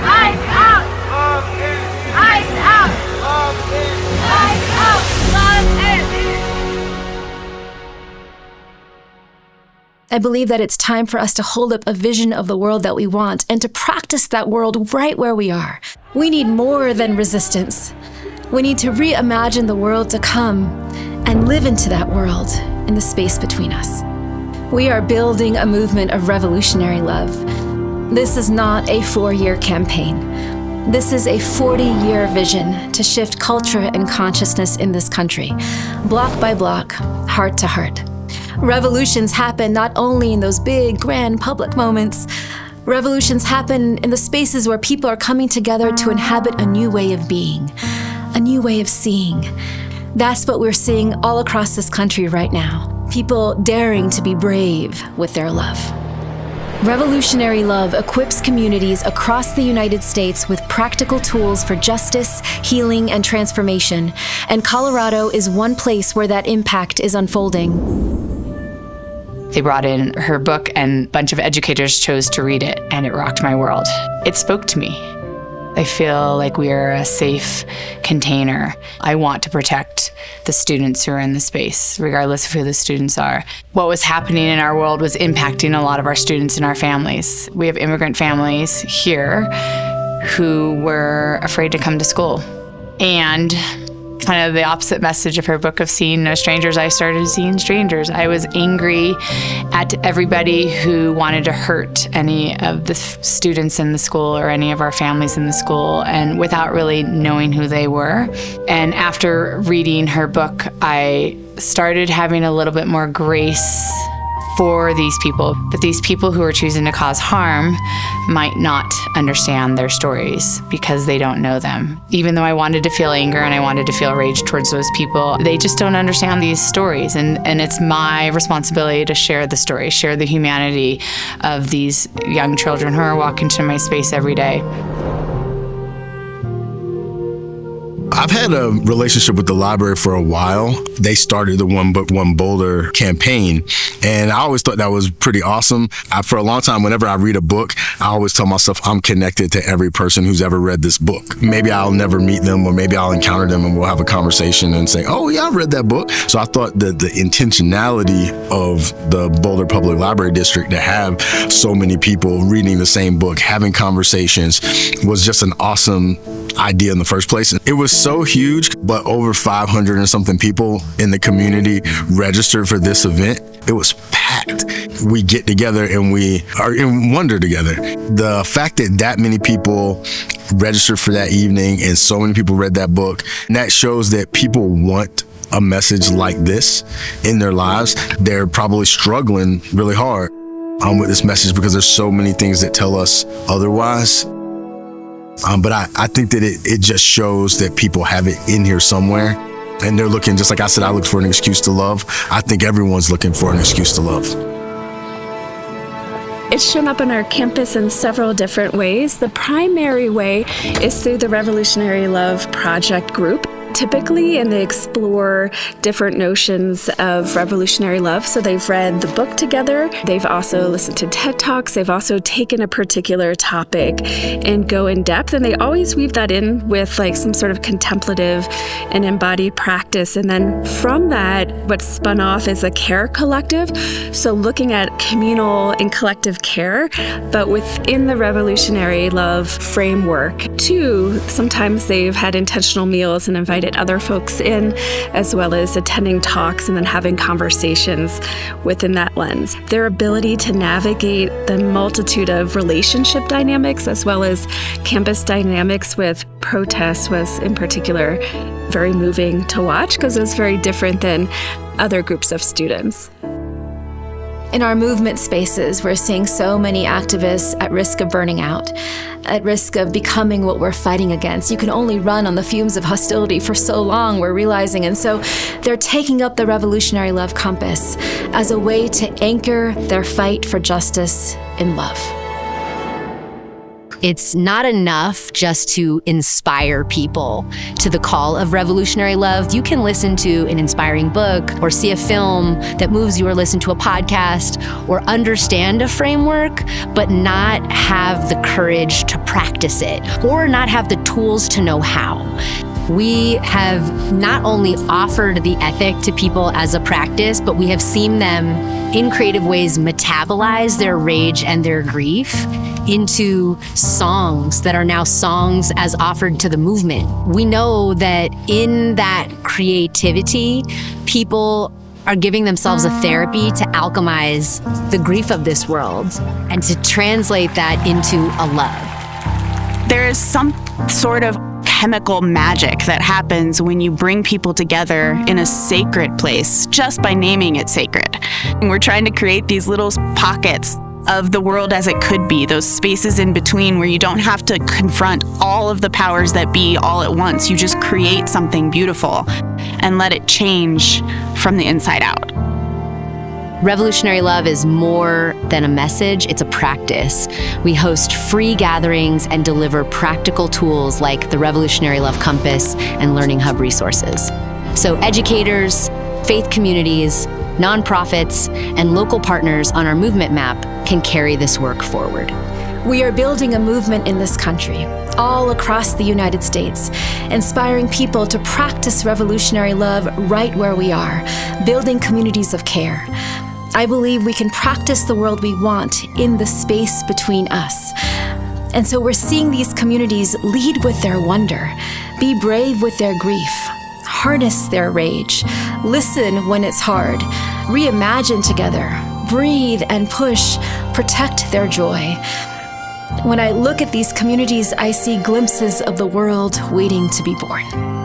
Eyes out! Love in! Eyes out! Love in! Eyes out! Love in! I believe that it's time for us to hold up a vision of the world that we want and to practice that world right where we are. We need more than resistance. We need to reimagine the world to come and live into that world in the space between us. We are building a movement of revolutionary love. This is not a 4-year campaign. This is a 40-year vision to shift culture and consciousness in this country, block by block, heart to heart. Revolutions happen not only in those big, grand public moments. Revolutions happen in the spaces where people are coming together to inhabit a new way of being, a new way of seeing. That's what we're seeing all across this country right now. People daring to be brave with their love. Revolutionary love equips communities across the United States with practical tools for justice, healing, and transformation. And Colorado is one place where that impact is unfolding. They brought in her book and a bunch of educators chose to read it, and it rocked my world. It spoke to me. I feel like we are a safe container. I want to protect the students who are in the space, regardless of who the students are. What was happening in our world was impacting a lot of our students and our families. We have immigrant families here who were afraid to come to school. And kind of the opposite message of her book of seeing no strangers, I started seeing strangers. I was angry at everybody who wanted to hurt any of the students in the school or any of our families in the school, and without really knowing who they were. And after reading her book, I started having a little bit more grace for these people, but these people who are choosing to cause harm might not understand their stories because they don't know them. Even though I wanted to feel anger and I wanted to feel rage towards those people, they just don't understand these stories. And it's my responsibility to share the story, share the humanity of these young children who are walking to my space every day. I've had a relationship with the library for a while. They started the One Book, One Boulder campaign, and I always thought that was pretty awesome. For a long time, whenever I read a book, I always tell myself I'm connected to every person who's ever read this book. Maybe I'll never meet them, or maybe I'll encounter them and we'll have a conversation and say, oh yeah, I read that book. So I thought that the intentionality of the Boulder Public Library District to have so many people reading the same book, having conversations, was just an awesome idea in the first place. It was so huge, but over 500 and something people in the community registered for this event. It was packed. We get together and we are in wonder together. The fact that many people registered for that evening and so many people read that book, that shows that people want a message like this in their lives. They're probably struggling really hard with this message because there's so many things that tell us otherwise. But I think that it just shows that people have it in here somewhere, and they're looking, just like I said, I looked for an excuse to love. I think everyone's looking for an excuse to love. It's shown up on our campus in several different ways. The primary way is through the Revolutionary Love Project group. Typically, and they explore different notions of revolutionary love. So they've read the book together. They've also listened to TED Talks. They've also taken a particular topic and go in depth. And they always weave that in with like some sort of contemplative and embodied practice. And then from that, what's spun off is a care collective. So looking at communal and collective care, but within the revolutionary love framework. Two, sometimes they've had intentional meals and invited other folks in, as well as attending talks and then having conversations within that lens. Their ability to navigate the multitude of relationship dynamics as well as campus dynamics with protests was in particular very moving to watch because it was very different than other groups of students. In our movement spaces, we're seeing so many activists at risk of burning out, at risk of becoming what we're fighting against. You can only run on the fumes of hostility for so long, we're realizing. And so they're taking up the revolutionary love compass as a way to anchor their fight for justice in love. It's not enough just to inspire people to the call of revolutionary love. You can listen to an inspiring book or see a film that moves you or listen to a podcast or understand a framework, but not have the courage to practice it or not have the tools to know how. We have not only offered the ethic to people as a practice, but we have seen them in creative ways metabolize their rage and their grief into songs that are now songs as offered to the movement. We know that in that creativity, people are giving themselves a therapy to alchemize the grief of this world and to translate that into a love. There is some sort of chemical magic that happens when you bring people together in a sacred place just by naming it sacred. And we're trying to create these little pockets of the world as it could be, those spaces in between where you don't have to confront all of the powers that be all at once. You just create something beautiful and let it change from the inside out. Revolutionary Love is more than a message, it's a practice. We host free gatherings and deliver practical tools like the Revolutionary Love Compass and Learning Hub resources. So educators, faith communities, nonprofits, and local partners on our movement map can carry this work forward. We are building a movement in this country, all across the United States, inspiring people to practice revolutionary love right where we are, building communities of care. I believe we can practice the world we want in the space between us. And so we're seeing these communities lead with their wonder, be brave with their grief, harness their rage, listen when it's hard, reimagine together, breathe and push, protect their joy. When I look at these communities, I see glimpses of the world waiting to be born.